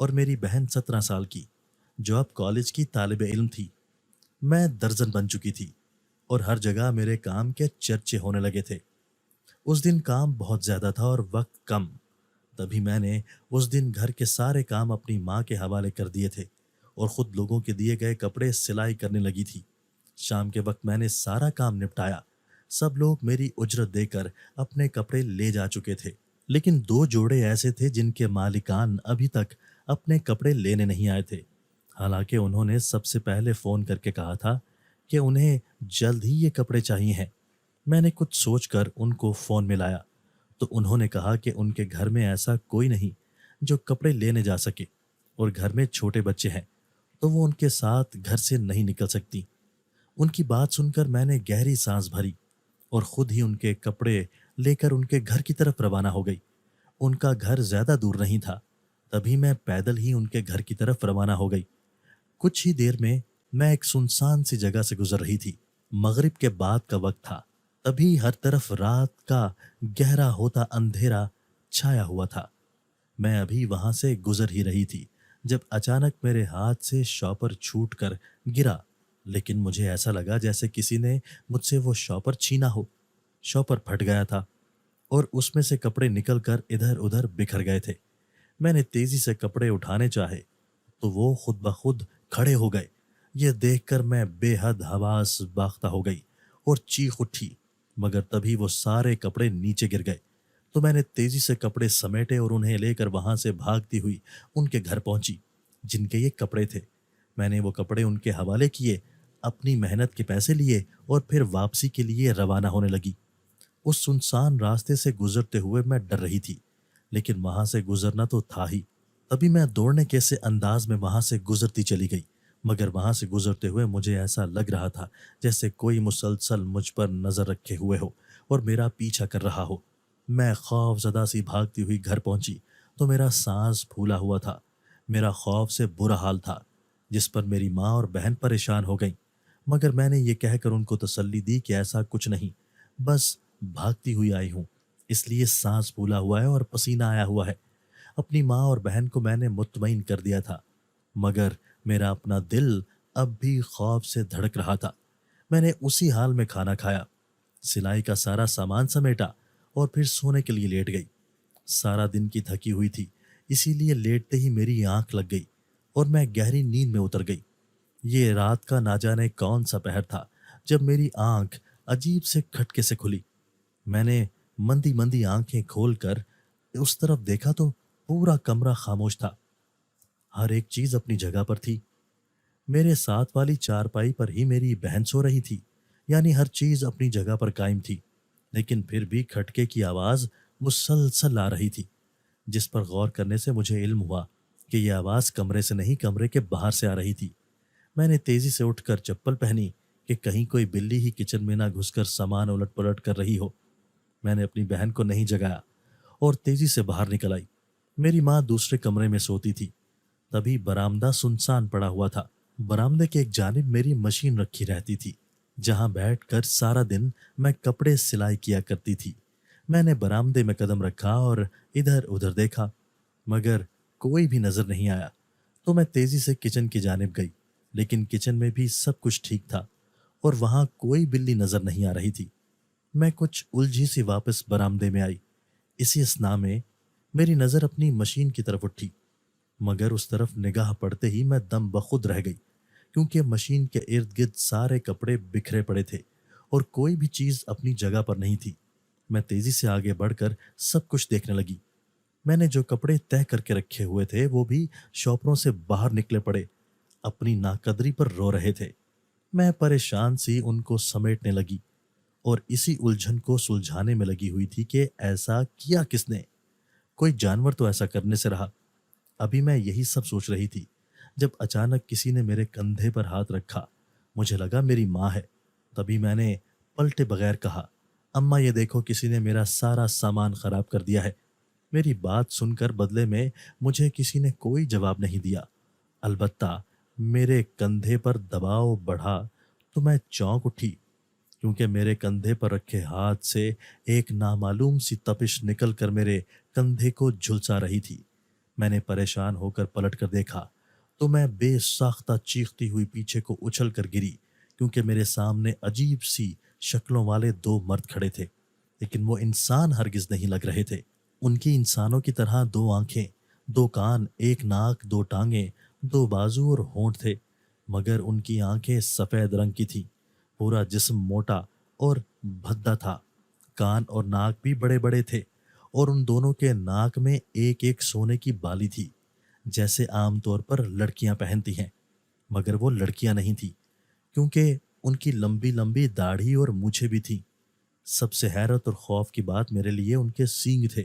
اور میری بہن 17 سال کی جو اب کالج کی طالب علم تھی۔ میں درجن بن چکی تھی اور ہر جگہ میرے کام کے چرچے ہونے لگے تھے۔ اس دن کام بہت زیادہ تھا اور وقت کم، تبھی میں نے اس دن گھر کے سارے کام اپنی ماں کے حوالے کر دیے تھے اور خود لوگوں کے دیے گئے کپڑے سلائی کرنے لگی تھی۔ شام کے وقت میں نے سارا کام نپٹایا۔ سب لوگ میری اجرت دے کر اپنے کپڑے لے جا چکے تھے، لیکن 2 جوڑے ایسے تھے جن کے مالکان ابھی تک اپنے کپڑے لینے نہیں آئے تھے، حالانکہ انہوں نے سب سے پہلے فون کر کے کہا تھا کہ انہیں جلد ہی یہ کپڑے چاہیے ہیں۔ میں نے کچھ سوچ کر ان کو فون میں لایا تو انہوں نے کہا کہ ان کے گھر میں ایسا کوئی نہیں جو کپڑے لینے جا سکے، اور گھر میں چھوٹے بچے ہیں تو وہ ان کے ساتھ گھر سے نہیں نکل سکتی۔ ان کی بات سن کر میں نے گہری سانس بھری اور خود ہی ان کے کپڑے لے کر ان کے گھر کی طرف روانہ ہو گئی۔ ان کا گھر زیادہ دور نہیں تھا، تبھی میں پیدل ہی ان کے گھر کی طرف روانہ ہو گئی۔ کچھ ہی دیر میں ایک سنسان سی جگہ سے گزر رہی تھی۔ مغرب کے بعد کا وقت تھا، تبھی ہر طرف رات کا گہرا ہوتا اندھیرا چھایا ہوا تھا۔ میں ابھی وہاں سے گزر ہی رہی تھی جب اچانک میرے ہاتھ سے شاپر چھوٹ کر گرا، لیکن مجھے ایسا لگا جیسے کسی نے مجھ سے وہ شاپر چھینا ہو۔ شاپر پھٹ گیا تھا اور اس میں سے کپڑے نکل کر ادھر ادھر بکھر گئے تھے۔ میں نے تیزی سے کپڑے اٹھانے چاہے تو وہ خود بخود کھڑے ہو گئے۔ یہ دیکھ کر میں بے حد حواس باختہ ہو گئی اور چیخ اٹھی، مگر تبھی وہ سارے کپڑے نیچے گر گئے تو میں نے تیزی سے کپڑے سمیٹے اور انہیں لے کر وہاں سے بھاگتی ہوئی ان کے گھر پہنچی جن کے یہ کپڑے تھے۔ میں نے وہ کپڑے ان کے حوالے کیے، اپنی محنت کے پیسے لیے اور پھر واپسی کے لیے روانہ ہونے لگی۔ اس سنسان راستے سے گزرتے ہوئے میں ڈر رہی تھی، لیکن وہاں سے گزرنا تو تھا ہی۔ تبھی میں دوڑنے کے سے انداز میں وہاں سے گزرتی چلی گئی، مگر وہاں سے گزرتے ہوئے مجھے ایسا لگ رہا تھا جیسے کوئی مسلسل مجھ پر نظر رکھے ہوئے ہو اور میرا پیچھا کر رہا ہو۔ میں خوف زدہ سی بھاگتی ہوئی گھر پہنچی تو میرا سانس پھولا ہوا تھا۔ میرا خوف سے برا حال تھا، جس پر میری ماں اور بہن پریشان ہو گئیں، مگر میں نے یہ کہہ کر ان کو تسلی دی کہ ایسا کچھ نہیں، بس بھاگتی ہوئی آئی ہوں، اس لیے سانس پھولا ہوا ہے اور پسینہ آیا ہوا ہے۔ اپنی ماں اور بہن کو میں نے مطمئن کر دیا تھا، مگر میرا اپنا دل اب بھی خوف سے دھڑک رہا تھا۔ میں نے اسی حال میں کھانا کھایا، سلائی کا سارا سامان سمیٹا اور پھر سونے کے لیے لیٹ گئی۔ سارا دن کی تھکی ہوئی تھی، اسی لیے لیٹتے ہی میری آنکھ لگ گئی اور میں گہری نیند میں اتر گئی۔ یہ رات کا نہ جانے کون سا پہر تھا جب میری آنکھ عجیب سے کھٹکے سے کھلی۔ میں نے مندی مندی آنکھیں کھول کر اس طرف دیکھا تو پورا کمرہ خاموش تھا، ہر ایک چیز اپنی جگہ پر تھی۔ میرے ساتھ والی چارپائی پر ہی میری بہن سو رہی تھی، یعنی ہر چیز اپنی جگہ پر قائم تھی، لیکن پھر بھی کھٹکے کی آواز مسلسل آ رہی تھی، جس پر غور کرنے سے مجھے علم ہوا کہ یہ آواز کمرے سے نہیں کمرے کے باہر سے آ رہی تھی۔ میں نے تیزی سے اٹھ کر چپل پہنی کہ کہیں کوئی بلی ہی کچن میں نہ گھس کر سامان الٹ پلٹ کر رہی ہو۔ میں نے اپنی بہن کو نہیں جگایا اور تیزی سے باہر نکل آئی۔ میری ماں دوسرے کمرے میں سوتی تھی۔ تبھی برآمدہ سنسان پڑا ہوا تھا۔ برآمدے کے ایک جانب میری مشین رکھی رہتی تھی، جہاں بیٹھ کر سارا دن میں کپڑے سلائی کیا کرتی تھی۔ میں نے برآمدے میں قدم رکھا اور ادھر ادھر دیکھا، مگر کوئی بھی نظر نہیں آیا تو میں تیزی سے کچن کی جانب گئی، لیکن کچن میں بھی سب کچھ ٹھیک تھا اور وہاں کوئی بلی نظر نہیں آ رہی تھی۔ میں کچھ الجھی سی واپس برآمدے میں آئی۔ اسی اثناء میں میری نظر اپنی مشین کی طرف اٹھی، مگر اس طرف نگاہ پڑتے ہی میں دم بخود رہ گئی، کیونکہ مشین کے ارد گرد سارے کپڑے بکھرے پڑے تھے اور کوئی بھی چیز اپنی جگہ پر نہیں تھی۔ میں تیزی سے آگے بڑھ کر سب کچھ دیکھنے لگی۔ میں نے جو کپڑے طے کر کے رکھے ہوئے تھے وہ بھی شاپروں سے باہر نکلے پڑے اپنی ناقدری پر رو رہے تھے۔ میں پریشان سی ان کو سمیٹنے لگی اور اسی الجھن کو سلجھانے میں لگی ہوئی تھی کہ ایسا کیا کس نے؟ کوئی جانور تو ایسا کرنے سے رہا۔ ابھی میں یہی سب سوچ رہی تھی جب اچانک کسی نے میرے کندھے پر ہاتھ رکھا۔ مجھے لگا میری ماں ہے۔ تبھی میں نے پلٹے بغیر کہا، اماں یہ دیکھو کسی نے میرا سارا سامان خراب کر دیا ہے۔ میری بات سن کر بدلے میں مجھے کسی نے کوئی جواب نہیں دیا، البتہ میرے کندھے پر دباؤ بڑھا تو میں چونک اٹھی، کیونکہ میرے کندھے پر رکھے ہاتھ سے ایک نامعلوم سی تپش نکل کر میرے کندھے کو جھلسا رہی تھی۔ میں نے پریشان ہو کر پلٹ کر دیکھا تو میں بے ساختہ چیختی ہوئی پیچھے کو اچھل کر گری، کیونکہ میرے سامنے عجیب سی شکلوں والے دو مرد کھڑے تھے، لیکن وہ انسان ہرگز نہیں لگ رہے تھے۔ ان کی انسانوں کی طرح دو آنکھیں، دو کان، ایک ناک، دو ٹانگیں، دو بازو اور ہونٹ تھے، مگر ان کی آنکھیں سفید رنگ کی تھیں۔ پورا جسم موٹا اور بھدا تھا، کان اور ناک بھی بڑے بڑے تھے، اور ان دونوں کے ناک میں ایک ایک سونے کی بالی تھی، جیسے عام طور پر لڑکیاں پہنتی ہیں، مگر وہ لڑکیاں نہیں تھیں، کیونکہ ان کی لمبی لمبی داڑھی اور مونچھیں بھی تھیں۔ سب سے حیرت اور خوف کی بات میرے لیے ان کے سینگ تھے۔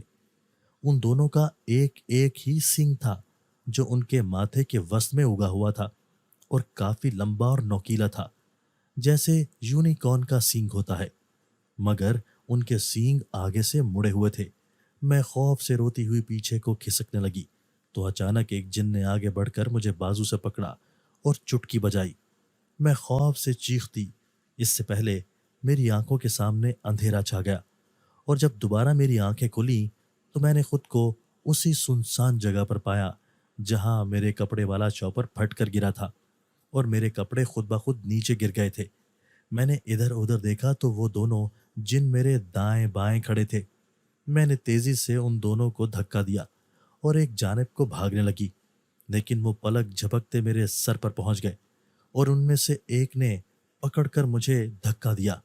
ان دونوں کا ایک ایک ہی سینگ تھا، جو ان کے ماتھے کے وسط میں اگا ہوا تھا اور کافی لمبا اور نوکیلا تھا، جیسے یونیکارن کا سینگ ہوتا ہے، مگر ان کے سینگ آگے سے مڑے ہوئے تھے۔ میں خوف سے روتی ہوئی پیچھے کو کھسکنے لگی تو اچانک ایک جن نے آگے بڑھ کر مجھے بازو سے پکڑا اور چٹکی بجائی۔ میں خوف سے چیختی، اس سے پہلے میری آنکھوں کے سامنے اندھیرا چھا گیا، اور جب دوبارہ میری آنکھیں کھلیں تو میں نے خود کو اسی سنسان جگہ پر پایا جہاں میرے کپڑے والا چاپر پھٹ کر گرا تھا، اور میرے کپڑے خود بخود نیچے گر گئے تھے۔ میں نے ادھر ادھر دیکھا تو وہ دونوں جن میرے دائیں بائیں کھڑے تھے۔ میں نے تیزی سے ان دونوں کو دھکا دیا اور ایک جانب کو بھاگنے لگی، لیکن وہ پلک جھپکتے میرے سر پر پہنچ گئے، اور ان میں سے ایک نے پکڑ کر مجھے دھکا دیا،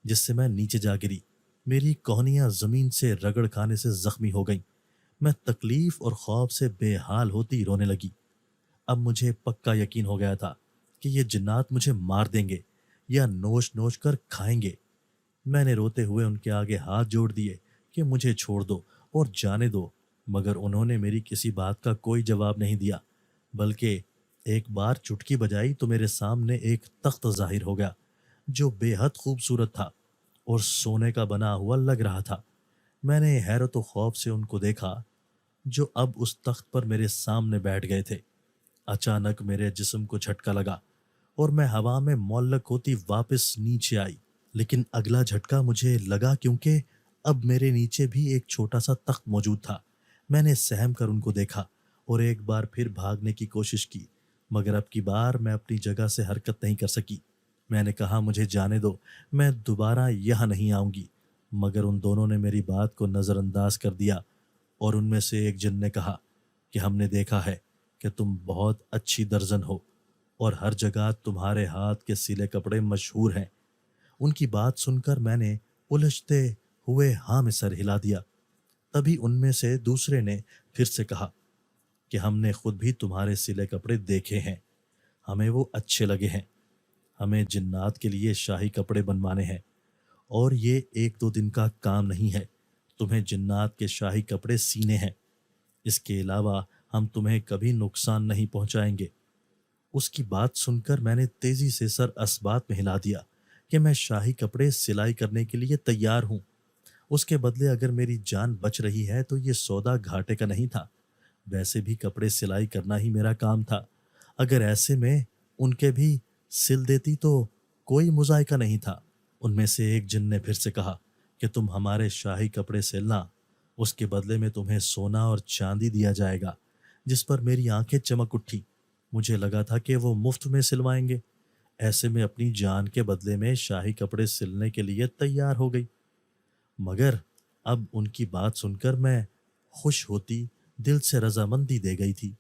جس سے میں نیچے جا گری۔ میری کوہنیاں زمین سے رگڑ کھانے سے زخمی ہو گئیں۔ میں تکلیف اور خوف سے بے حال ہوتی رونے لگی۔ اب مجھے پکا یقین ہو گیا تھا کہ یہ جنات مجھے مار دیں گے یا نوچ نوچ کر کھائیں گے۔ میں نے روتے ہوئے ان کے آگے ہاتھ جوڑ دیے کہ مجھے چھوڑ دو اور جانے دو، مگر انہوں نے میری کسی بات کا کوئی جواب نہیں دیا، بلکہ ایک بار چٹکی بجائی تو میرے سامنے ایک تخت ظاہر ہو گیا، جو بے حد خوبصورت تھا اور سونے کا بنا ہوا لگ رہا تھا۔ میں نے حیرت و خوف سے ان کو دیکھا جو اب اس تخت پر میرے سامنے بیٹھ گئے تھے۔ اچانک میرے جسم کو جھٹکا لگا اور میں ہوا میں معلق ہوتی واپس نیچے آئی، لیکن اگلا جھٹکا مجھے لگا کیونکہ اب میرے نیچے بھی ایک چھوٹا سا تخت موجود تھا۔ میں نے سہم کر ان کو دیکھا اور ایک بار پھر بھاگنے کی کوشش کی، مگر اب کی بار میں اپنی جگہ سے حرکت نہیں کر سکی۔ میں نے کہا مجھے جانے دو، میں دوبارہ یہاں نہیں آؤں گی، مگر ان دونوں نے میری بات کو نظر انداز کر دیا، اور ان میں سے ایک جن نے کہا کہ ہم نے دیکھا ہے کہ تم بہت اچھی درزن ہو اور ہر جگہ تمہارے ہاتھ کے سلے کپڑے مشہور ہیں۔ ان کی بات سن کر میں نے الجھتے ہوئے ہاں میں سر ہلا دیا۔ تبھی ان میں سے دوسرے نے پھر سے کہا کہ ہم نے خود بھی تمہارے سلے کپڑے دیکھے ہیں، ہمیں وہ اچھے لگے ہیں، ہمیں جنات کے لیے شاہی کپڑے بنوانے ہیں، اور یہ ایک دو دن کا کام نہیں ہے، تمہیں جنات کے شاہی کپڑے سینے ہیں، اس کے علاوہ ہم تمہیں کبھی نقصان نہیں پہنچائیں گے۔ اس کی بات سن کر میں نے تیزی سے سر اسبات میں ہلا دیا کہ میں شاہی کپڑے سلائی کرنے کے لیے تیار ہوں، اس کے بدلے اگر میری جان بچ رہی ہے تو یہ سودا گھاٹے کا نہیں تھا، ویسے بھی کپڑے سلائی کرنا ہی میرا کام تھا، اگر ایسے میں ان کے بھی سل دیتی تو کوئی مذائقہ نہیں تھا۔ ان میں سے ایک جن نے پھر سے کہا کہ تم ہمارے شاہی کپڑے سلنا، اس کے بدلے میں تمہیں سونا اور چاندی دیا جائے گا، جس پر میری آنکھیں چمک اٹھی۔ مجھے لگا تھا کہ وہ مفت میں سلوائیں گے، ایسے میں اپنی جان کے بدلے میں شاہی کپڑے سلنے کے لیے تیار ہو گئی، مگر اب ان کی بات سن کر میں خوش ہوتی دل سے رضامندی دے گئی تھی۔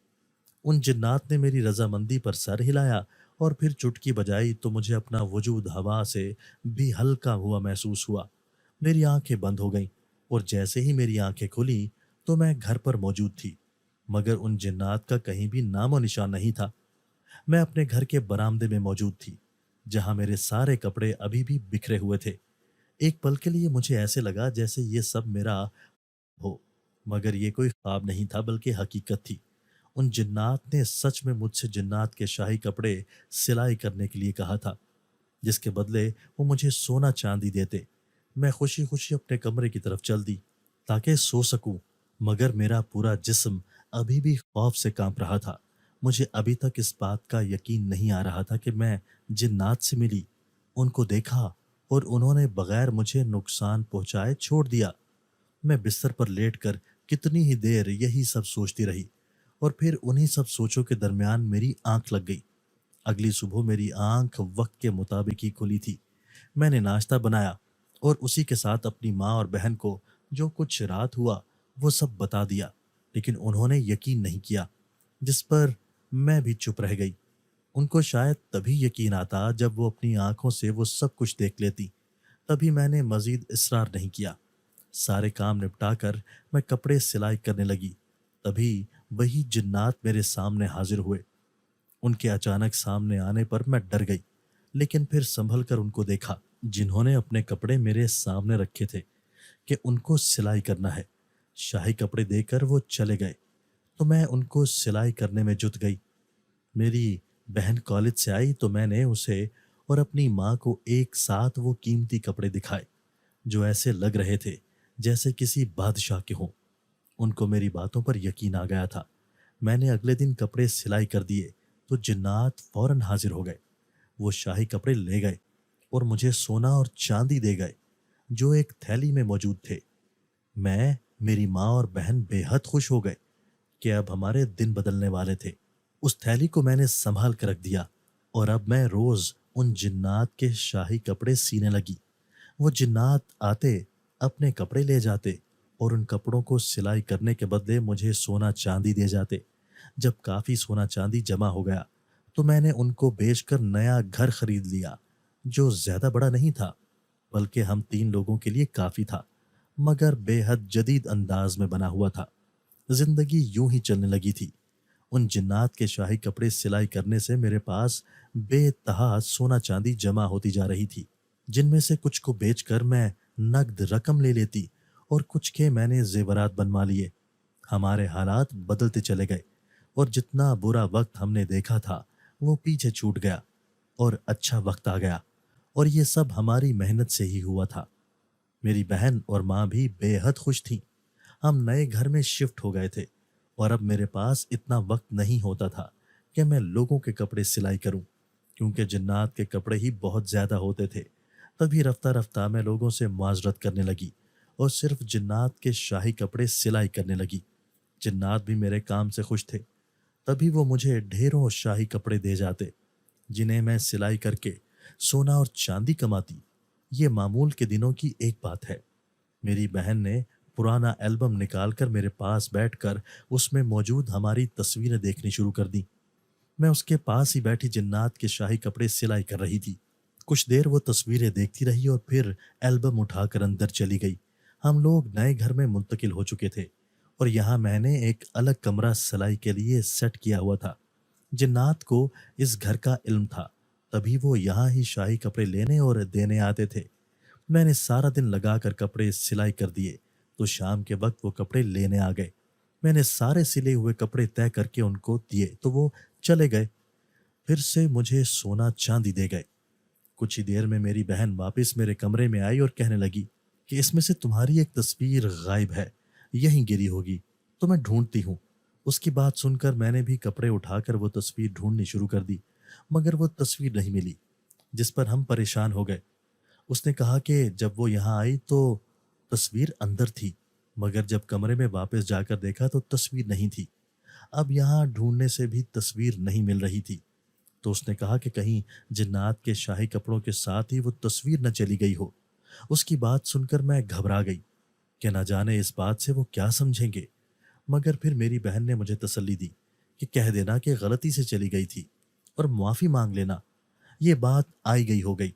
ان جنات نے میری رضامندی پر سر ہلایا اور پھر چٹکی بجائی تو مجھے اپنا وجود ہوا سے بھی ہلکا ہوا محسوس ہوا۔ میری آنکھیں بند ہو گئیں، اور جیسے ہی میری آنکھیں کھلی تو میں گھر پر موجود تھی، مگر ان جنات کا کہیں بھی نام و نشان نہیں تھا۔ میں اپنے گھر کے برآمدے میں موجود تھی، جہاں میرے سارے کپڑے ابھی بھی بکھرے ہوئے تھے۔ ایک پل کے لیے مجھے ایسے لگا جیسے یہ سب میرا ہو، مگر یہ کوئی خواب نہیں تھا بلکہ حقیقت تھی۔ ان جنات نے سچ میں مجھ سے جنات کے شاہی کپڑے سلائی کرنے کے لیے کہا تھا، جس کے بدلے وہ مجھے سونا چاندی دیتے۔ میں خوشی خوشی اپنے کمرے کی طرف چل دی تاکہ سو سکوں، مگر میرا پورا جسم ابھی بھی خوف سے کانپ رہا تھا۔ مجھے ابھی تک اس بات کا یقین نہیں آ رہا تھا کہ میں جنات سے ملی، ان کو دیکھا اور انہوں نے بغیر مجھے نقصان پہنچائے چھوڑ دیا۔ میں بستر پر لیٹ کر کتنی ہی دیر یہی سب سوچتی رہی، اور پھر انہی سب سوچوں کے درمیان میری آنکھ لگ گئی۔ اگلی صبح میری آنکھ وقت کے مطابق ہی کھلی تھی۔ میں نے ناشتہ بنایا اور اسی کے ساتھ اپنی ماں اور بہن کو جو کچھ رات ہوا وہ سب بتا دیا، لیکن انہوں نے یقین نہیں کیا، جس پر میں بھی چپ رہ گئی۔ ان کو شاید تبھی یقین آتا جب وہ اپنی آنکھوں سے وہ سب کچھ دیکھ لیتی۔ تبھی میں نے مزید اصرار نہیں کیا۔ سارے کام نپٹا کر میں کپڑے سلائی کرنے لگی۔ تبھی وہی جنات میرے سامنے حاضر ہوئے۔ ان کے اچانک سامنے آنے پر میں ڈر گئی، لیکن پھر سنبھل کر ان کو دیکھا، جنہوں نے اپنے کپڑے میرے سامنے رکھے تھے کہ ان کو سلائی کرنا ہے۔ شاہی کپڑے دے کر وہ چلے گئے تو میں ان کو سلائی کرنے میں جت گئی۔ میری بہن کالج سے آئی تو میں نے اسے اور اپنی ماں کو ایک ساتھ وہ قیمتی کپڑے دکھائے جو ایسے لگ رہے تھے جیسے کسی بادشاہ کے ہوں۔ ان کو میری باتوں پر یقین آ گیا تھا۔ میں نے اگلے دن کپڑے سلائی کر دیے تو جنات فوراً حاضر ہو گئے۔ وہ شاہی کپڑے لے گئے اور مجھے سونا اور چاندی دے گئے جو ایک تھیلی میں موجود تھے۔ میں، میری ماں اور بہن بے حد خوش ہو گئے کہ اب ہمارے دن بدلنے والے تھے۔ اس تھیلی کو میں نے سنبھال کر رکھ دیا اور اب میں روز ان جنات کے شاہی کپڑے سینے لگی۔ وہ جنات آتے، اپنے کپڑے لے جاتے اور ان کپڑوں کو سلائی کرنے کے بدلے مجھے سونا چاندی دے جاتے۔ جب کافی سونا چاندی جمع ہو گیا تو میں نے ان کو بیچ کر نیا گھر خرید لیا، جو زیادہ بڑا نہیں تھا بلکہ ہم 3 لوگوں کے لیے کافی تھا، مگر بے حد جدید انداز میں بنا ہوا تھا۔ زندگی یوں ہی چلنے لگی تھی۔ ان جنات کے شاہی کپڑے سلائی کرنے سے میرے پاس بے تہا سونا چاندی جمع ہوتی جا رہی تھی، جن میں سے کچھ کو بیچ کر میں نقد رقم لے لیتی اور کچھ کے میں نے زیورات بنوا لیے۔ ہمارے حالات بدلتے چلے گئے اور جتنا برا وقت ہم نے دیکھا تھا وہ پیچھے چھوٹ گیا اور اچھا وقت آ گیا، اور یہ سب ہماری محنت سے ہی ہوا تھا۔ میری بہن اور ماں بھی بے حد خوش تھیں۔ ہم نئے گھر میں شفٹ ہو گئے تھے اور اب میرے پاس اتنا وقت نہیں ہوتا تھا کہ میں لوگوں کے کپڑے سلائی کروں، کیونکہ جنات کے کپڑے ہی بہت زیادہ ہوتے تھے۔ تبھی رفتہ رفتہ میں لوگوں سے معذرت کرنے لگی اور صرف جنات کے شاہی کپڑے سلائی کرنے لگی۔ جنات بھی میرے کام سے خوش تھے۔ تبھی وہ مجھے ڈھیروں شاہی کپڑے دے جاتے، جنہیں میں سلائی کر کے سونا اور چاندی کماتی۔ یہ معمول کے دنوں کی ایک بات ہے۔ میری بہن نے پرانا البم نکال کر میرے پاس بیٹھ کر اس میں موجود ہماری تصویریں دیکھنی شروع کر دیں۔ میں اس کے پاس ہی بیٹھی جنات کے شاہی کپڑے سلائی کر رہی تھی۔ کچھ دیر وہ تصویریں دیکھتی رہی اور پھر البم اٹھا کر اندر چلی گئی۔ ہم لوگ نئے گھر میں منتقل ہو چکے تھے اور یہاں میں نے ایک الگ کمرہ سلائی کے لیے سیٹ کیا ہوا تھا۔ جنات کو اس گھر کا علم تھا، تبھی وہ یہاں ہی شاہی کپڑے لینے اور دینے آتے تھے۔ میں نے سارا دن لگا کر کپڑے سلائی کر دیے تو شام کے وقت وہ کپڑے لینے آ گئے۔ میں نے سارے سلے ہوئے کپڑے طے کر کے ان کو دیے تو وہ چلے گئے۔ پھر سے مجھے سونا چاندی دے گئے۔ کچھ ہی دیر میں میری بہن واپس میرے کمرے میں آئی اور کہنے لگی کہ اس میں سے تمہاری ایک تصویر غائب ہے، یہیں گری ہوگی، تو میں ڈھونڈتی ہوں۔ اس کی بات سن کر میں نے بھی کپڑے اٹھا کر وہ تصویر ڈھونڈنی شروع کر دی، مگر وہ تصویر نہیں ملی، جس پر ہم پریشان ہو گئے۔ اس نے کہا کہ جب وہ یہاں آئی تو تصویر اندر تھی، مگر جب کمرے میں واپس جا کر دیکھا تو تصویر نہیں تھی۔ اب یہاں ڈھونڈنے سے بھی تصویر نہیں مل رہی تھی، تو اس نے کہا کہ کہیں جنات کے شاہی کپڑوں کے ساتھ ہی وہ تصویر نہ چلی گئی ہو۔ اس کی بات سن کر میں گھبرا گئی کہ نہ جانے اس بات سے وہ کیا سمجھیں گے، مگر پھر میری بہن نے مجھے تسلی دی کہ کہہ دینا کہ غلطی سے چلی گئی تھی اور معافی مانگ لینا۔ یہ بات آئی گئی ہو گئی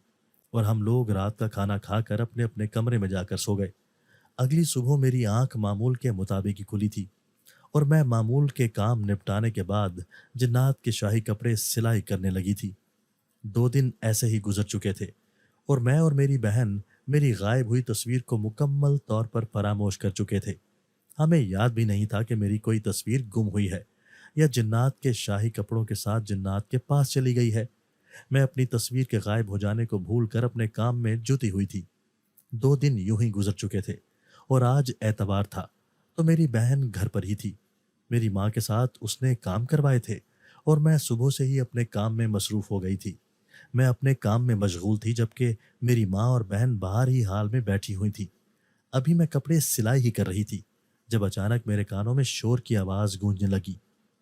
اور ہم لوگ رات کا کھانا کھا کر اپنے اپنے کمرے میں جا کر سو گئے۔ اگلی صبح میری آنکھ معمول کے مطابق ہی کھلی تھی اور میں معمول کے کام نپٹانے کے بعد جنات کے شاہی کپڑے سلائی کرنے لگی تھی۔ 2 دن ایسے ہی گزر چکے تھے اور میں اور میری بہن میری غائب ہوئی تصویر کو مکمل طور پر فراموش کر چکے تھے۔ ہمیں یاد بھی نہیں تھا کہ میری کوئی تصویر گم ہوئی ہے یا جنات کے شاہی کپڑوں کے ساتھ جنات کے پاس چلی گئی ہے۔ میں اپنی تصویر کے غائب ہو جانے کو بھول کر اپنے کام میں جٹی ہوئی تھی۔ 2 دن یوں ہی گزر چکے تھے اور آج اتوار تھا تو میری بہن گھر پر ہی تھی۔ میری ماں کے ساتھ اس نے کام کروائے تھے اور میں صبح سے ہی اپنے کام میں مصروف ہو گئی تھی۔ میں اپنے کام میں مشغول تھی جبکہ میری ماں اور بہن باہر ہی حال میں بیٹھی ہوئی تھی۔ ابھی میں کپڑے سلائی ہی کر رہی تھی جب اچانک میرے کانوں میں شور کی آواز گونجنے لگی۔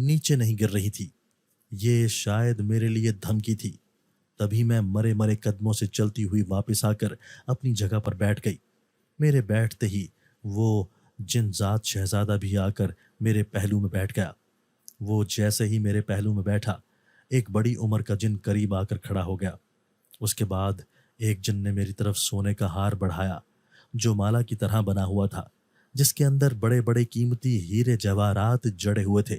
نیچے نہیں گر رہی تھی۔ یہ شاید میرے لیے دھمکی تھی۔ تبھی میں مرے مرے قدموں سے چلتی ہوئی واپس آ کر اپنی جگہ پر بیٹھ گئی۔ میرے بیٹھتے ہی وہ جن ذات شہزادہ بھی آ کر میرے پہلو میں بیٹھ گیا۔ وہ جیسے ہی میرے پہلو میں بیٹھا، ایک بڑی عمر کا جن قریب آ کر کھڑا ہو گیا۔ اس کے بعد ایک جن نے میری طرف سونے کا ہار بڑھایا جو مالا کی طرح بنا ہوا تھا، جس کے اندر بڑے بڑے قیمتی ہیرے جواہرات جڑے ہوئے تھے۔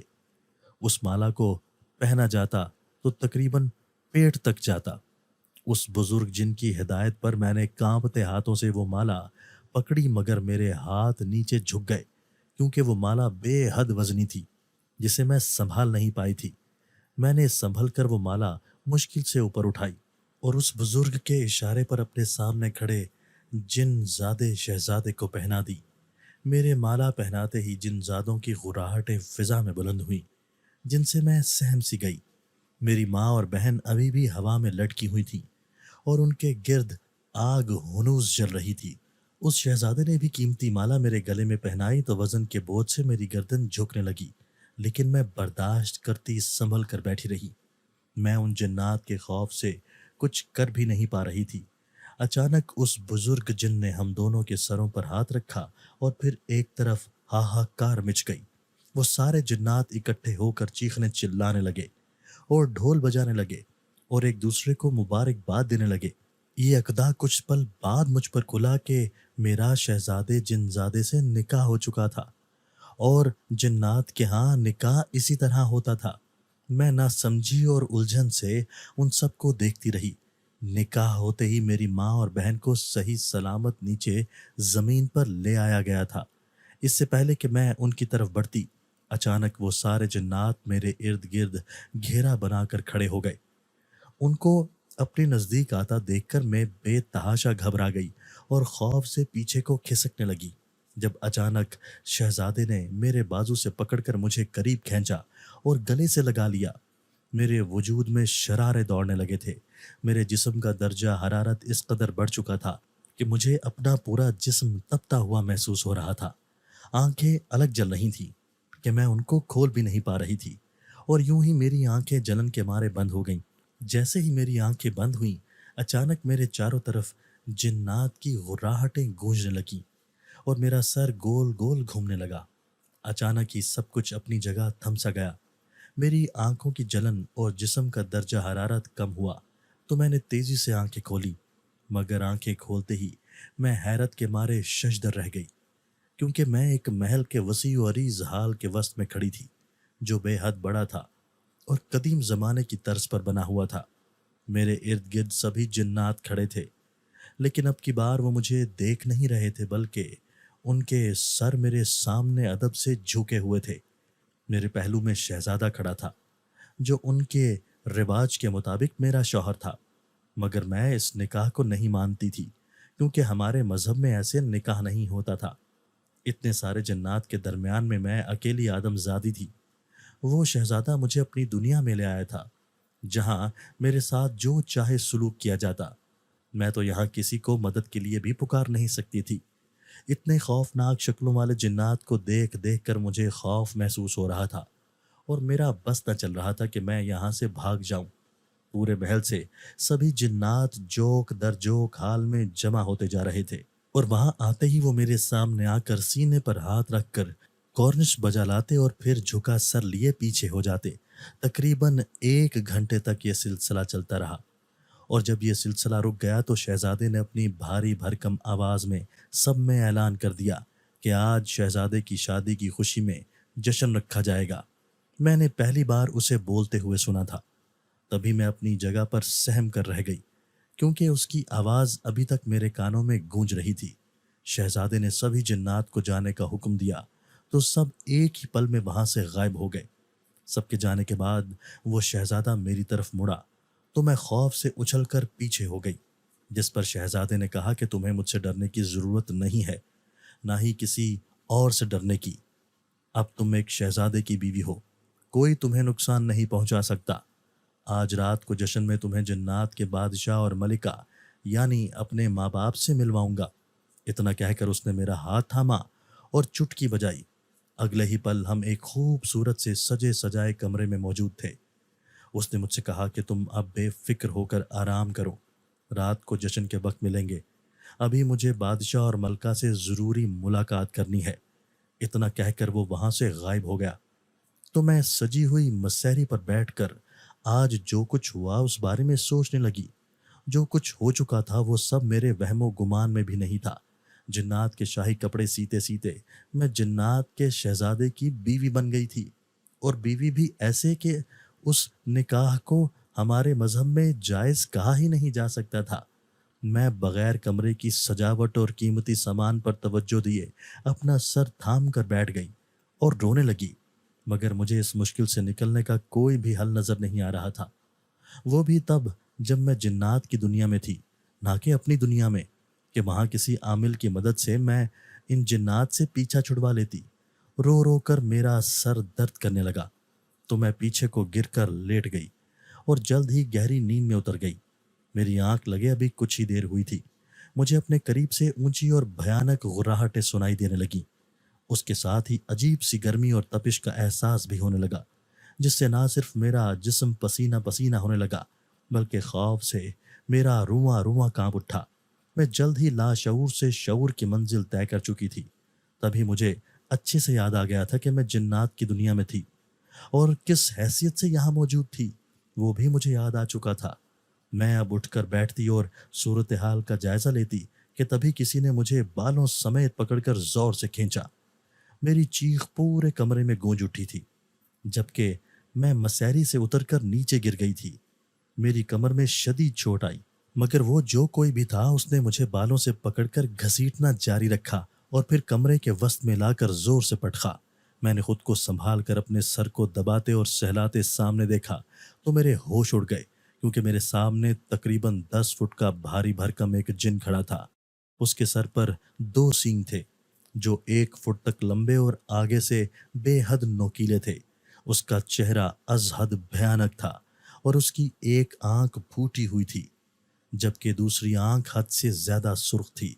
اس مالا کو پہنا جاتا تو تقریباً پیٹ تک جاتا۔ اس بزرگ جن کی ہدایت پر میں نے کانپتے ہاتھوں سے وہ مالا پکڑی، مگر میرے ہاتھ نیچے جھک گئے کیونکہ وہ مالا بے حد وزنی تھی جسے میں سنبھال نہیں پائی تھی۔ میں نے سنبھل کر وہ مالا مشکل سے اوپر اٹھائی اور اس بزرگ کے اشارے پر اپنے سامنے کھڑے جن زادے شہزادے کو پہنا دی۔ میرے مالا پہناتے ہی جن زادوں کی غراہٹیں فضا میں بلند ہوئیں، جن سے میں سہم سی گئی۔ میری ماں اور بہن ابھی بھی ہوا میں لٹکی ہوئی تھیں اور ان کے گرد آگ ہنوز جل رہی تھی۔ اس شہزادے نے بھی قیمتی مالا میرے گلے میں پہنائی تو وزن کے بوجھ سے میری گردن جھکنے لگی، لیکن میں برداشت کرتی سنبھل کر بیٹھی رہی۔ میں ان جنات کے خوف سے کچھ کر بھی نہیں پا رہی تھی۔ اچانک اس بزرگ جن نے ہم دونوں کے سروں پر ہاتھ رکھا اور پھر ایک طرف ہاہاکار مچ گئی۔ وہ سارے جنات اکٹھے ہو کر چیخنے چلانے لگے اور ڈھول بجانے لگے اور ایک دوسرے کو مبارکباد دینے لگے۔ یہ عقدہ کچھ پل بعد مجھ پر کھلا کہ میرا شہزادے جن زادے سے نکاح ہو چکا تھا اور جنات کے ہاں نکاح اسی طرح ہوتا تھا۔ میں نہ سمجھی اور الجھن سے ان سب کو دیکھتی رہی۔ نکاح ہوتے ہی میری ماں اور بہن کو صحیح سلامت نیچے زمین پر لے آیا گیا تھا۔ اس سے پہلے کہ میں ان کی طرف بڑھتی، اچانک وہ سارے جنات میرے ارد گرد گھیرا بنا کر کھڑے ہو گئے۔ ان کو اپنے نزدیک آتا دیکھ کر میں بے تحاشا گھبرا گئی اور خوف سے پیچھے کو کھسکنے لگی، جب اچانک شہزادے نے میرے بازو سے پکڑ کر مجھے قریب کھینچا اور گلے سے لگا لیا۔ میرے وجود میں شرارے دوڑنے لگے تھے۔ میرے جسم کا درجہ حرارت اس قدر بڑھ چکا تھا کہ مجھے اپنا پورا جسم تپتا ہوا محسوس ہو رہا تھا۔ آنکھیں الگ جل رہی تھیں کہ میں ان کو کھول بھی نہیں پا رہی تھی، اور یوں ہی میری آنکھیں جلن کے مارے بند ہو گئیں۔ جیسے ہی میری آنکھیں بند ہوئیں، اچانک میرے چاروں طرف جنات کی غراہٹیں گونجنے لگیں اور میرا سر گول گول گھومنے لگا۔ اچانک ہی سب کچھ اپنی جگہ تھم سا گیا۔ میری آنکھوں کی جلن اور جسم کا درجہ حرارت کم ہوا تو میں نے تیزی سے آنکھیں کھولی، مگر آنکھیں کھولتے ہی میں حیرت کے مارے ششدر رہ گئی، کیونکہ میں ایک محل کے وسیع و عریض حال کے وسط میں کھڑی تھی جو بے حد بڑا تھا اور قدیم زمانے کی طرز پر بنا ہوا تھا۔ میرے ارد گرد سبھی جنات کھڑے تھے، لیکن اب کی بار وہ مجھے دیکھ نہیں رہے تھے، بلکہ ان کے سر میرے سامنے ادب سے جھکے ہوئے تھے۔ میرے پہلو میں شہزادہ کھڑا تھا جو ان کے رواج کے مطابق میرا شوہر تھا، مگر میں اس نکاح کو نہیں مانتی تھی کیونکہ ہمارے مذہب میں ایسے نکاح نہیں ہوتا تھا۔ اتنے سارے جنات کے درمیان میں اکیلی آدم زادی تھی۔ وہ شہزادہ مجھے اپنی دنیا میں لے آیا تھا جہاں میرے ساتھ جو چاہے سلوک کیا جاتا۔ میں تو یہاں کسی کو مدد کے لیے بھی پکار نہیں سکتی تھی۔ اتنے خوفناک شکلوں والے جنات کو دیکھ دیکھ کر مجھے خوف محسوس ہو رہا تھا اور میرا بس نہ چل رہا تھا کہ میں یہاں سے بھاگ جاؤں۔ پورے محل سے سبھی جنات جوک در جوک حال میں جمع ہوتے جا رہے تھے، اور وہاں آتے ہی وہ میرے سامنے آ کر سینے پر ہاتھ رکھ کر کورنش بجا لاتے اور پھر جھکا سر لیے پیچھے ہو جاتے۔ تقریباً 1 گھنٹے تک یہ سلسلہ چلتا رہا، اور جب یہ سلسلہ رک گیا تو شہزادے نے اپنی بھاری بھرکم آواز میں سب میں اعلان کر دیا کہ آج شہزادے کی شادی کی خوشی میں جشن رکھا جائے گا۔ میں نے پہلی بار اسے بولتے ہوئے سنا تھا۔ تبھی میں اپنی جگہ پر سہم کر رہ گئی کیونکہ اس کی آواز ابھی تک میرے کانوں میں گونج رہی تھی۔ شہزادے نے سبھی جنات کو جانے کا حکم دیا تو سب ایک ہی پل میں وہاں سے غائب ہو گئے۔ سب کے جانے کے بعد وہ شہزادہ میری طرف مڑا تو میں خوف سے اچھل کر پیچھے ہو گئی، جس پر شہزادے نے کہا کہ تمہیں مجھ سے ڈرنے کی ضرورت نہیں ہے، نہ ہی کسی اور سے ڈرنے کی۔ اب تم ایک شہزادے کی بیوی ہو، کوئی تمہیں نقصان نہیں پہنچا سکتا۔ آج رات کو جشن میں تمہیں جنات کے بادشاہ اور ملکہ یعنی اپنے ماں باپ سے ملواؤں گا۔ اتنا کہہ کر اس نے میرا ہاتھ تھاما اور چٹکی بجائی۔ اگلے ہی پل ہم ایک خوبصورت سے سجے سجائے کمرے میں موجود تھے۔ اس نے مجھ سے کہا کہ تم اب بے فکر ہو کر آرام کرو، رات کو جشن کے وقت ملیں گے، ابھی مجھے بادشاہ اور ملکہ سے ضروری ملاقات کرنی ہے۔ اتنا کہہ کر وہ وہاں سے غائب ہو گیا۔ تو میں سجی ہوئی مسہری پر بیٹھ کر آج جو کچھ ہوا اس بارے میں سوچنے لگی۔ جو کچھ ہو چکا تھا وہ سب میرے وہم و گمان میں بھی نہیں تھا۔ جنات کے شاہی کپڑے سیتے سیتے میں جنات کے شہزادے کی بیوی بن گئی تھی، اور بیوی بھی ایسے کہ اس نکاح کو ہمارے مذہب میں جائز کہا ہی نہیں جا سکتا تھا۔ میں بغیر کمرے کی سجاوٹ اور قیمتی سامان پر توجہ دیے اپنا سر تھام کر بیٹھ گئی اور رونے لگی، مگر مجھے اس مشکل سے نکلنے کا کوئی بھی حل نظر نہیں آ رہا تھا۔ وہ بھی تب جب میں جنات کی دنیا میں تھی، نہ کہ اپنی دنیا میں، کہ وہاں کسی عامل کی مدد سے میں ان جنات سے پیچھا چھڑوا لیتی۔ رو رو کر میرا سر درد کرنے لگا تو میں پیچھے کو گر کر لیٹ گئی اور جلد ہی گہری نیند میں اتر گئی۔ میری آنکھ لگے ابھی کچھ ہی دیر ہوئی تھی، مجھے اپنے قریب سے اونچی اور بھیانک غراہٹیں سنائی دینے لگیں۔ اس کے ساتھ ہی عجیب سی گرمی اور تپش کا احساس بھی ہونے لگا، جس سے نہ صرف میرا جسم پسینہ پسینہ ہونے لگا بلکہ خوف سے میرا رواں رواں کانپ اٹھا۔ میں جلد ہی لاشعور سے شعور کی منزل طے کر چکی تھی۔ تبھی مجھے اچھے سے یاد آ گیا تھا کہ میں جنات کی دنیا میں تھی اور کس حیثیت سے یہاں موجود تھی، وہ بھی مجھے یاد آ چکا تھا۔ میں اب اٹھ کر بیٹھتی اور صورتحال کا جائزہ لیتی کہ تبھی کسی نے مجھے بالوں سمیت پکڑ کر زور سے کھینچا۔ میری چیخ پورے کمرے میں گونج اٹھی تھی، جبکہ میں مسیری سے اتر کر نیچے گر گئی تھی۔ میری کمر میں شدید چوٹ آئی، مگر وہ جو کوئی بھی تھا اس نے مجھے بالوں سے پکڑ کر گھسیٹنا جاری رکھا اور پھر کمرے کے وسط میں لا کر زور سے پٹخا۔ میں نے خود کو سنبھال کر اپنے سر کو دباتے اور سہلاتے سامنے دیکھا تو میرے ہوش اڑ گئے، کیونکہ میرے سامنے تقریباً 10 فٹ کا بھاری بھرکم ایک جن کھڑا تھا۔ اس کے سر پر 2 سینگ تھے جو 1 فٹ تک لمبے اور آگے سے بے حد نوکیلے تھے۔ اس کا چہرہ از حد بھیانک تھا اور اس کی ایک آنکھ پھوٹی ہوئی تھی، جبکہ دوسری آنکھ حد سے زیادہ سرخ تھی،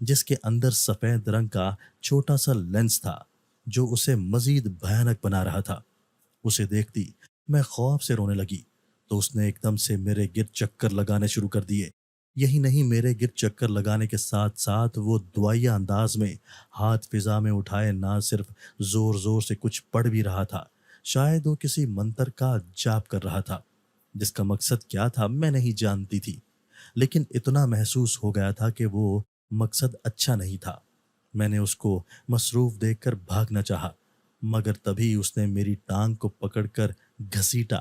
جس کے اندر سفید رنگ کا چھوٹا سا لینس تھا جو اسے مزید بھیانک بنا رہا تھا۔ اسے دیکھتی میں خوف سے رونے لگی تو اس نے ایک دم سے میرے گرد چکر لگانے شروع کر دیے۔ یہی نہیں، میرے گرد چکر لگانے کے ساتھ ساتھ وہ دعائیہ انداز میں ہاتھ فضا میں اٹھائے نہ صرف زور زور سے کچھ پڑھ بھی رہا تھا، شاید وہ کسی منتر کا جاپ کر رہا تھا، جس کا مقصد کیا تھا میں نہیں جانتی تھی، لیکن اتنا محسوس ہو گیا تھا کہ وہ مقصد اچھا نہیں تھا۔ میں نے اس کو مصروف دیکھ کر بھاگنا چاہا، مگر تبھی اس نے میری ٹانگ کو پکڑ کر گھسیٹا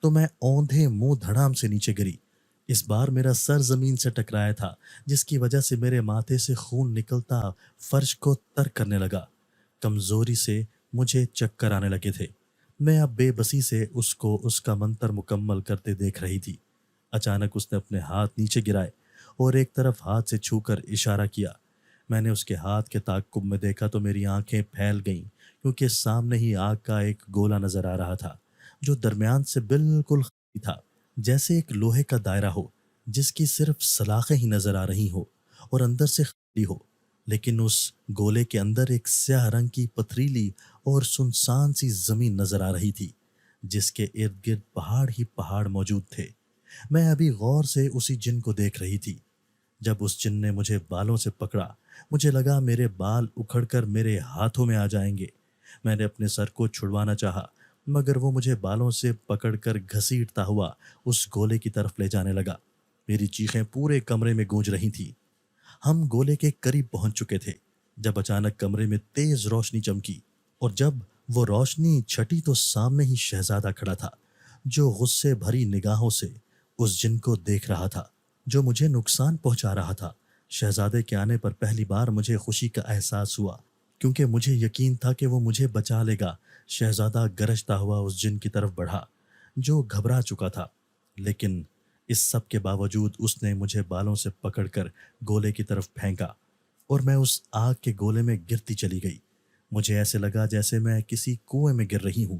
تو میں اوندھے منہ دھڑام سے نیچے گری۔ اس بار میرا سر زمین سے ٹکرایا تھا، جس کی وجہ سے میرے ماتھے سے خون نکلتا فرش کو تر کرنے لگا۔ کمزوری سے مجھے چکر آنے لگے تھے۔ میں اب بے بسی سے اس کو اس کا منتر مکمل کرتے دیکھ رہی تھی۔ اچانک اس نے اپنے ہاتھ نیچے گرائے اور ایک طرف ہاتھ سے چھو کر اشارہ کیا۔ میں نے اس کے ہاتھ کے تعاقب میں دیکھا تو میری آنکھیں پھیل گئیں، کیونکہ سامنے ہی آگ کا ایک گولا نظر آ رہا تھا جو درمیان سے بالکل خالی تھا، جیسے ایک لوہے کا دائرہ ہو جس کی صرف سلاخیں ہی نظر آ رہی ہو اور اندر سے خالی ہو۔ لیکن اس گولے کے اندر ایک سیاہ رنگ کی پتھریلی اور سنسان سی زمین نظر آ رہی تھی، جس کے ارد گرد پہاڑ ہی پہاڑ موجود تھے۔ میں ابھی غور سے اسی جن کو دیکھ رہی تھی جب اس جن نے مجھے بالوں سے پکڑا۔ مجھے لگا میرے بال اکھڑ کر میرے ہاتھوں میں آ جائیں گے۔ میں نے اپنے سر کو چھڑوانا چاہا، مگر وہ مجھے بالوں سے پکڑ کر گھسیٹتا ہوا اس گولے کی طرف لے جانے لگا۔ میری چیخیں پورے کمرے میں گونج رہی تھیں۔ ہم گولے کے قریب پہنچ چکے تھے جب اچانک کمرے میں تیز روشنی چمکی، اور جب وہ روشنی چھٹی تو سامنے ہی شہزادہ کھڑا تھا جو غصے بھری نگاہوں سے اس جن کو دیکھ رہا تھا جو مجھے نقصان پہنچا رہا تھا۔ شہزادے کے آنے پر پہلی بار مجھے خوشی کا احساس ہوا، کیونکہ مجھے یقین تھا کہ وہ مجھے بچا لے گا۔ شہزادہ گرجتا ہوا اس جن کی طرف بڑھا جو گھبرا چکا تھا، لیکن اس سب کے باوجود اس نے مجھے بالوں سے پکڑ کر گولے کی طرف پھینکا اور میں اس آگ کے گولے میں گرتی چلی گئی۔ مجھے ایسے لگا جیسے میں کسی کنویں میں گر رہی ہوں۔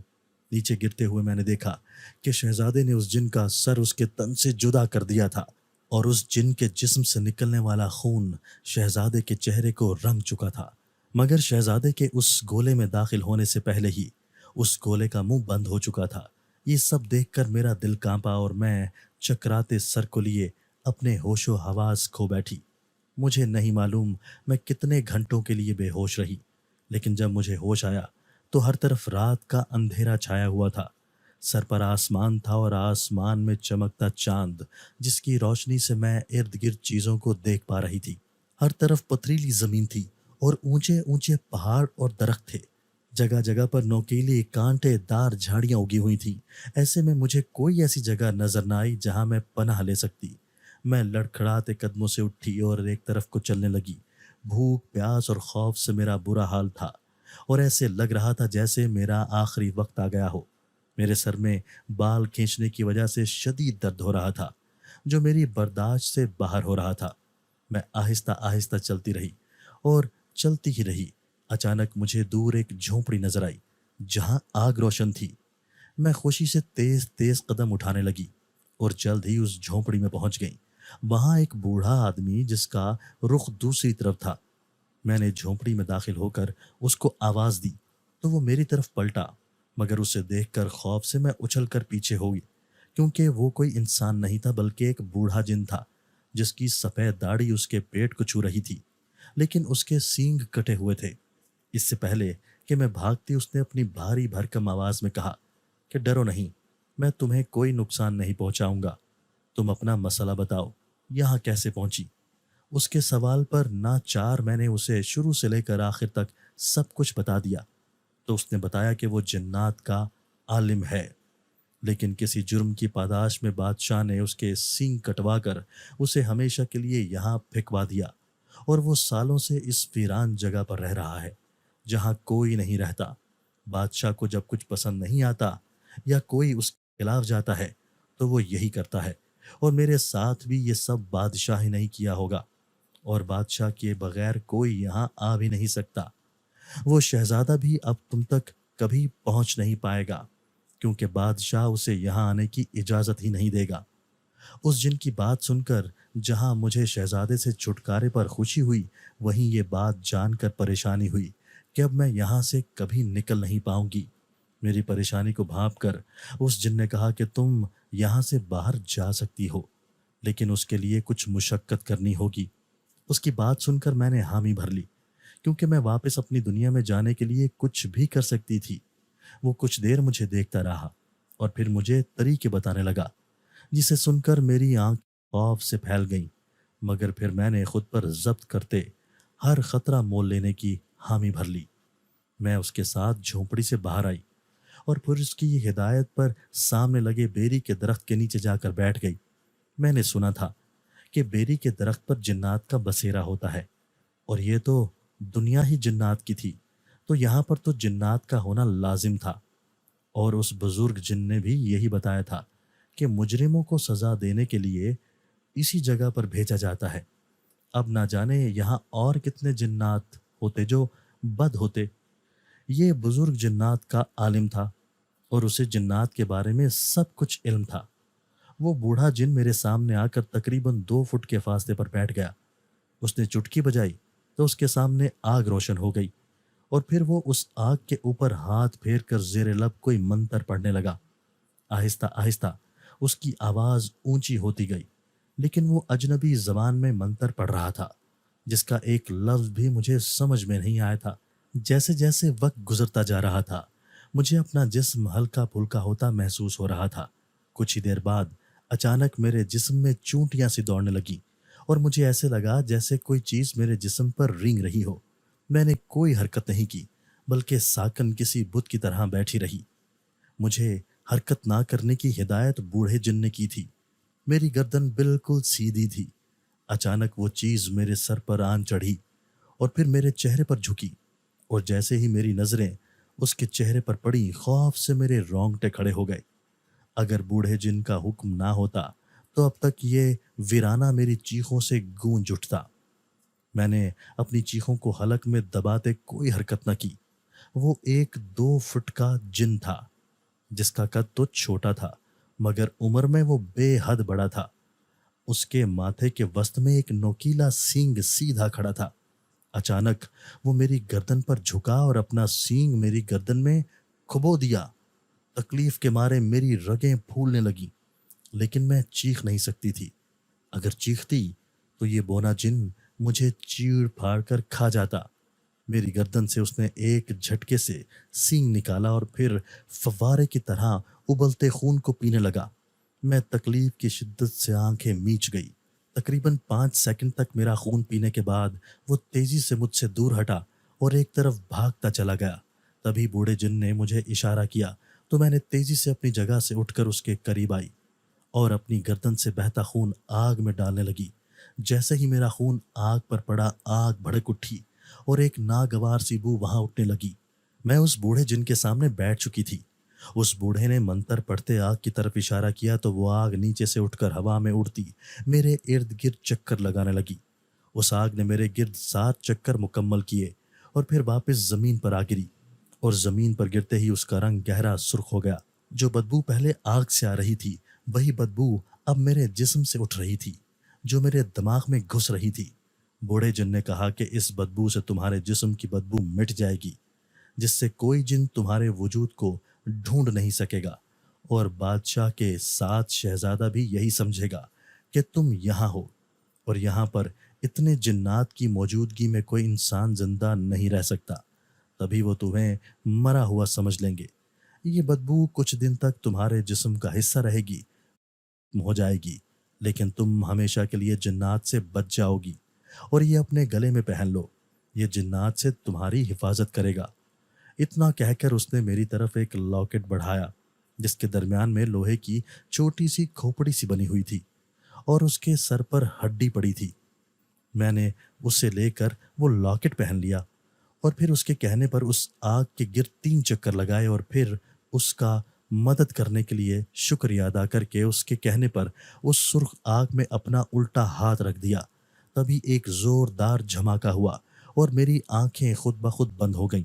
نیچے گرتے ہوئے میں نے دیکھا کہ شہزادے نے اس جن کا سر اس کے تن سے جدا کر دیا تھا، اور اس جن کے جسم سے نکلنے والا خون شہزادے کے چہرے کو رنگ چکا تھا۔ مگر شہزادے کے اس گولے میں داخل ہونے سے پہلے ہی اس گولے کا منہ بند ہو چکا تھا۔ یہ سب دیکھ کر میرا دل کانپا اور میں چکراتے سر کو لیے اپنے ہوش و حواس کھو بیٹھی۔ مجھے نہیں معلوم میں کتنے گھنٹوں کے لیے بے ہوش رہی، لیکن جب مجھے ہوش آیا تو ہر طرف رات کا اندھیرا چھایا ہوا تھا۔ سر پر آسمان تھا اور آسمان میں چمکتا چاند، جس کی روشنی سے میں ارد گرد چیزوں کو دیکھ پا رہی تھی۔ ہر طرف پتریلی زمین تھی اور اونچے اونچے پہاڑ اور درخت تھے۔ جگہ جگہ پر نوکیلی کانٹے دار جھاڑیاں اگی ہوئی تھیں۔ ایسے میں مجھے کوئی ایسی جگہ نظر نہ آئی جہاں میں پناہ لے سکتی۔ میں لڑکھڑاتے قدموں سے اٹھی اور ایک طرف کو چلنے لگی۔ بھوک، پیاس اور خوف سے میرا برا حال تھا اور ایسے لگ رہا تھا جیسے میرا آخری وقت آ گیا ہو۔ میرے سر میں بال کھینچنے کی وجہ سے شدید درد ہو رہا تھا، جو میری برداشت سے باہر ہو رہا تھا۔ میں آہستہ آہستہ چلتی رہی اور چلتی ہی رہی۔ اچانک مجھے دور ایک جھونپڑی نظر آئی جہاں آگ روشن تھی۔ میں خوشی سے تیز تیز قدم اٹھانے لگی اور جلد ہی اس جھونپڑی میں پہنچ گئی۔ وہاں ایک بوڑھا آدمی جس کا رخ دوسری طرف تھا۔ میں نے جھونپڑی میں داخل ہو کر اس کو آواز دی تو وہ میری طرف پلٹا، مگر اسے دیکھ کر خوف سے میں اچھل کر پیچھے ہو گئی، کیونکہ وہ کوئی انسان نہیں تھا بلکہ ایک بوڑھا جن تھا جس کی سفید داڑھی اس کے پیٹ کو چھو رہی تھی، لیکن اس کے سینگ کٹے ہوئے تھے۔ اس سے پہلے کہ میں بھاگتی، اس نے اپنی بھاری بھرکم آواز میں کہا کہ ڈرو نہیں، میں تمہیں کوئی نقصان نہیں پہنچاؤں گا۔ تم اپنا مسئلہ بتاؤ، یہاں کیسے پہنچی؟ اس کے سوال پر ناچار میں نے اسے شروع سے لے کر آخر تک سب کچھ بتا دیا۔ تو اس نے بتایا کہ وہ جنات کا عالم ہے، لیکن کسی جرم کی پاداش میں بادشاہ نے اس کے سینگ کٹوا کر اسے ہمیشہ کے لیے یہاں پھینکوا دیا، اور وہ سالوں سے اس ویران جگہ پر رہ رہا ہے جہاں کوئی نہیں رہتا۔ بادشاہ کو جب کچھ پسند نہیں آتا یا کوئی اس کے خلاف جاتا ہے تو وہ یہی کرتا ہے، اور میرے ساتھ بھی یہ سب بادشاہ ہی نہیں کیا ہوگا، اور بادشاہ کے بغیر کوئی یہاں آ بھی نہیں سکتا۔ وہ شہزادہ بھی اب تم تک کبھی پہنچ نہیں پائے گا، کیونکہ بادشاہ اسے یہاں آنے کی اجازت ہی نہیں دے گا۔ اس جن کی بات سن کر جہاں مجھے شہزادے سے چھٹکارے پر خوشی ہوئی، وہیں یہ بات جان کر پریشانی ہوئی کہ اب میں یہاں سے کبھی نکل نہیں پاؤں گی۔ میری پریشانی کو بھانپ کر اس جن نے کہا کہ تم یہاں سے باہر جا سکتی ہو، لیکن اس کے لیے کچھ مشقت کرنی ہوگی۔ اس کی بات سن کر میں نے حامی بھر لی، کیونکہ میں واپس اپنی دنیا میں جانے کے لیے کچھ بھی کر سکتی تھی۔ وہ کچھ دیر مجھے دیکھتا رہا اور پھر مجھے طریقے بتانے لگا، جسے سن کر میری آنکھ خوف سے پھیل گئیں، مگر پھر میں نے خود پر ضبط کرتے ہر خطرہ مول لینے کی حامی بھر لی۔ میں اس کے ساتھ جھونپڑی سے باہر آئی اور پھر اس کی ہدایت پر سامنے لگے بیری کے درخت کے نیچے جا کر بیٹھ گئی۔ میں نے سنا تھا کہ بیری کے درخت پر جنات کا بسیرا ہوتا ہے، اور یہ تو دنیا ہی جنات کی تھی، تو یہاں پر تو جنات کا ہونا لازم تھا۔ اور اس بزرگ جن نے بھی یہی بتایا تھا کہ مجرموں کو سزا دینے کے لیے اسی جگہ پر بھیجا جاتا ہے۔ اب نہ جانے یہاں اور کتنے جنات ہوتے جو بد ہوتے۔ یہ بزرگ جنات کا عالم تھا اور اسے جنات کے بارے میں سب کچھ علم تھا۔ وہ بوڑھا جن میرے سامنے آ کر تقریباً 2 فٹ کے فاصلے پر بیٹھ گیا۔ اس نے چٹکی بجائی تو اس کے سامنے آگ روشن ہو گئی، اور پھر وہ اس آگ کے اوپر ہاتھ پھیر کر زیر لب کوئی منتر پڑھنے لگا۔ آہستہ آہستہ اس کی آواز اونچی ہوتی گئی، لیکن وہ اجنبی زبان میں منتر پڑھ رہا تھا جس کا ایک لفظ بھی مجھے سمجھ میں نہیں آیا تھا۔ جیسے جیسے وقت گزرتا جا رہا تھا، مجھے اپنا جسم ہلکا پھلکا ہوتا محسوس ہو رہا تھا۔ کچھ ہی دیر بعد اچانک میرے جسم میں چونٹیاں سی دوڑنے لگی، اور مجھے ایسے لگا جیسے کوئی چیز میرے جسم پر رینگ رہی ہو۔ میں نے کوئی حرکت نہیں کی، بلکہ ساکن کسی بت کی طرح بیٹھی رہی۔ مجھے حرکت نہ کرنے کی ہدایت بوڑھے جن نے کی تھی۔ میری گردن بالکل سیدھی تھی۔ اچانک وہ چیز میرے سر پر آن چڑھی اور پھر میرے چہرے پر جھکی، اور جیسے ہی میری نظریں اس کے چہرے پر پڑی، خوف سے میرے رونگٹے کھڑے ہو گئے۔ اگر بوڑھے جن کا حکم نہ ہوتا تو اب تک یہ ویرانہ میری چیخوں سے گونج اٹھتا۔ میں نے اپنی چیخوں کو حلق میں دباتے کوئی حرکت نہ کی۔ وہ ایک 2 فٹ کا جن تھا جس کا قد تو چھوٹا تھا، مگر عمر میں وہ بے حد بڑا تھا۔ اس کے ماتھے کے وسط میں ایک نوکیلا سینگ سیدھا کھڑا تھا، اچانک وہ میری گردن پر جھکا اور اپنا سینگ میری گردن میں کھبو دیا۔ تکلیف کے مارے میری رگیں پھولنے لگیں، لیکن میں چیخ نہیں سکتی تھی۔ اگر چیختی تو یہ بونا جن مجھے چیڑ پھاڑ کر کھا جاتا۔ میری گردن سے اس نے ایک جھٹکے سے سینگ نکالا اور پھر فوارے کی طرح ابلتے خون کو پینے لگا۔ میں تکلیف کی شدت سے آنکھیں میچ گئی۔ تقریباً 5 سیکنڈ تک میرا خون پینے کے بعد وہ تیزی سے مجھ سے دور ہٹا اور ایک طرف بھاگتا چلا گیا۔ تبھی بوڑھے جن نے مجھے اشارہ کیا تو میں نے تیزی سے اپنی جگہ سے اٹھ کر اس کے قریب آئی اور اپنی گردن سے بہتا خون آگ میں ڈالنے لگی۔ جیسے ہی میرا خون آگ پر پڑا، آگ بھڑک اٹھی اور ایک ناگوار سی بو وہاں اٹھنے لگی۔ میں اس بوڑھے جن کے سامنے بیٹھ چکی تھی۔ اس بوڑھے نے منتر پڑھتے آگ کی طرف اشارہ کیا تو وہ آگ نیچے سے اٹھ کر ہوا میں اڑتی میرے ارد گرد چکر لگانے لگی۔ اس آگ نے میرے گرد 7 چکر مکمل کیے اور پھر واپس زمین پر آ گری، اور زمین پر گرتے ہی اس کا رنگ گہرا سرخ ہو گیا۔ جو بدبو پہلے آگ سے آ رہی تھی، وہی بدبو اب میرے جسم سے اٹھ رہی تھی، جو میرے دماغ میں گھس رہی تھی۔ بوڑھے جن نے کہا کہ اس بدبو سے تمہارے جسم کی بدبو مٹ جائے گی، جس سے کوئی جن تمہارے وجود کو ڈھونڈ نہیں سکے گا، اور بادشاہ کے 7 شہزادہ بھی یہی سمجھے گا کہ تم یہاں ہو، اور یہاں پر اتنے جنات کی موجودگی میں کوئی انسان زندہ نہیں رہ سکتا۔ تبھی وہ تمہیں مرا ہوا سمجھ لیں گے۔ یہ بدبو کچھ دن تک تمہارے جسم کا حصہ رہے گی، ہو جائے گی، لیکن تم ہمیشہ کے لیے جنات سے بچ جاؤ گی، اور یہ اپنے گلے میں پہن لو۔ یہ جنات سے تمہاری حفاظت کرے گا۔ اتنا کہہ کر اس نے میری طرف ایک لاکٹ بڑھایا، جس کے درمیان میں لوہے کی چھوٹی سی کھوپڑی سی بنی ہوئی تھی اور اس کے سر پر ہڈی پڑی تھی۔ میں نے اسے لے کر وہ لاکٹ پہن لیا اور پھر اس کے کہنے پر اس آگ کے گرد 3 چکر لگائے، اور پھر اس کا مدد کرنے کے لیے شکریہ ادا کر کے اس کے کہنے پر اس سرخ آگ میں اپنا الٹا ہاتھ رکھ دیا۔ تبھی ایک زوردار جھماکا ہوا اور میری آنکھیں خود بخود بند ہو گئیں،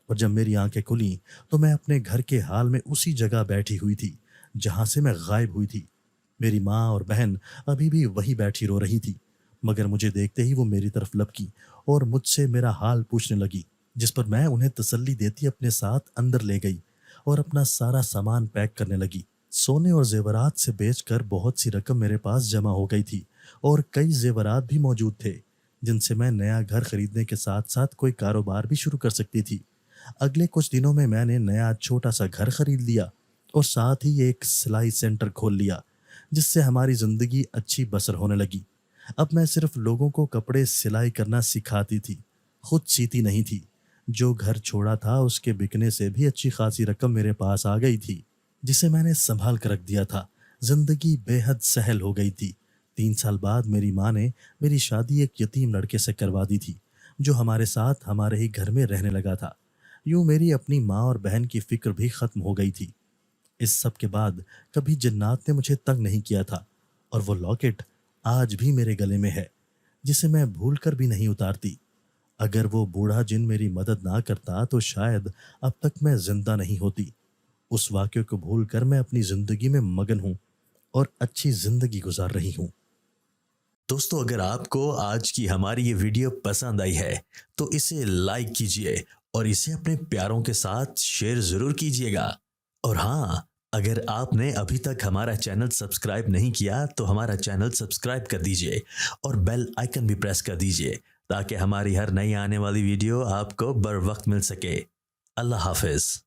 اور جب میری آنکھیں کھلیں تو میں اپنے گھر کے حال میں اسی جگہ بیٹھی ہوئی تھی جہاں سے میں غائب ہوئی تھی۔ میری ماں اور بہن ابھی بھی وہی بیٹھی رو رہی تھی، مگر مجھے دیکھتے ہی وہ میری طرف لپکی اور مجھ سے میرا حال پوچھنے لگی، جس پر میں انہیں تسلی دیتی اپنے ساتھ اندر لے گئی اور اپنا سارا سامان پیک کرنے لگی۔ سونے اور زیورات سے بیچ کر بہت سی رقم میرے پاس جمع ہو گئی تھی، اور کئی زیورات بھی موجود تھے جن سے میں نیا گھر خریدنے کے ساتھ ساتھ کوئی کاروبار بھی شروع کر سکتی تھی۔ اگلے کچھ دنوں میں نے نیا چھوٹا سا گھر خرید لیا اور ساتھ ہی ایک سلائی سینٹر کھول لیا، جس سے ہماری زندگی اچھی بسر ہونے لگی۔ اب میں صرف لوگوں کو کپڑے سلائی کرنا سکھاتی تھی، خود سیتی نہیں تھی۔ جو گھر چھوڑا تھا اس کے بکنے سے بھی اچھی خاصی رقم میرے پاس آ گئی تھی، جسے میں نے سنبھال کر رکھ دیا تھا۔ زندگی بے حد سہل ہو گئی تھی۔ 3 سال بعد میری ماں نے میری شادی ایک یتیم لڑکے سے کروا دی تھی، جو ہمارے ساتھ ہمارے ہی گھر میں رہنے لگا تھا۔ یوں میری اپنی ماں اور بہن کی فکر بھی ختم ہو گئی تھی۔ اس سب کے بعد کبھی جنات نے مجھے تنگ نہیں کیا تھا، اور وہ لاکٹ آج بھی میرے گلے میں ہے، جسے میں بھول کر بھی نہیں اتارتی۔ اگر وہ بوڑھا جن میری مدد نہ کرتا تو شاید اب تک میں زندہ نہیں ہوتی۔ اس واقعے کو بھول کر میں اپنی زندگی میں مگن ہوں اور اچھی زندگی گزار رہی ہوں۔ دوستو، اگر آپ کو آج کی ہماری یہ ویڈیو پسند آئی ہے تو اسے لائک کیجئے اور اسے اپنے پیاروں کے ساتھ شیئر ضرور کیجئے گا۔ اور ہاں، اگر آپ نے ابھی تک ہمارا چینل سبسکرائب نہیں کیا تو ہمارا چینل سبسکرائب کر دیجئے اور بیل آئیکن بھی پریس کر دیجئے، تاکہ ہماری ہر نئی آنے والی ویڈیو آپ کو بر وقت مل سکے۔ اللہ حافظ۔